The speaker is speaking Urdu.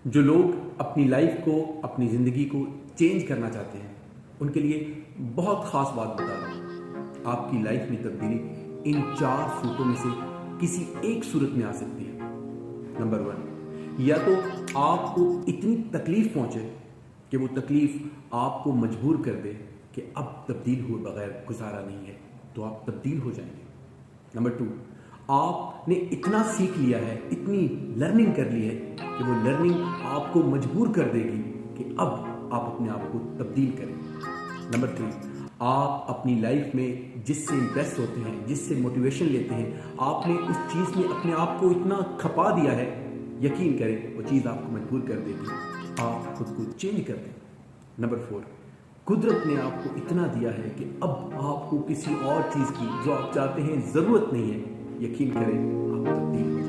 جو لوگ اپنی لائف کو، اپنی زندگی کو چینج کرنا چاہتے ہیں، ان کے لیے بہت خاص بات بتا رہا ہوں۔ آپ کی لائف میں تبدیلی ان 4 صورتوں میں سے کسی ایک صورت میں آ سکتی ہے۔ نمبر 1، یا تو آپ کو اتنی تکلیف پہنچے کہ وہ تکلیف آپ کو مجبور کر دے کہ اب تبدیل ہوئے بغیر گزارا نہیں ہے، تو آپ تبدیل ہو جائیں گے۔ نمبر 2، آپ نے اتنا سیکھ لیا ہے، اتنی لرننگ کر لی ہے کہ وہ لرننگ آپ کو مجبور کر دے گی کہ اب آپ اپنے آپ کو تبدیل کریں۔ نمبر 3، آپ اپنی لائف میں جس سے امپریس ہوتے ہیں، جس سے موٹیویشن لیتے ہیں، آپ نے اس چیز میں اپنے آپ کو اتنا کھپا دیا ہے، یقین کریں وہ چیز آپ کو مجبور کر دے گی، آپ خود کو چینج کر دیں۔ نمبر 4، قدرت نے آپ کو اتنا دیا ہے کہ اب آپ کو کسی اور چیز کی جو آپ چاہتے ہیں ضرورت نہیں ہے، یقین کریں آپ تبدیل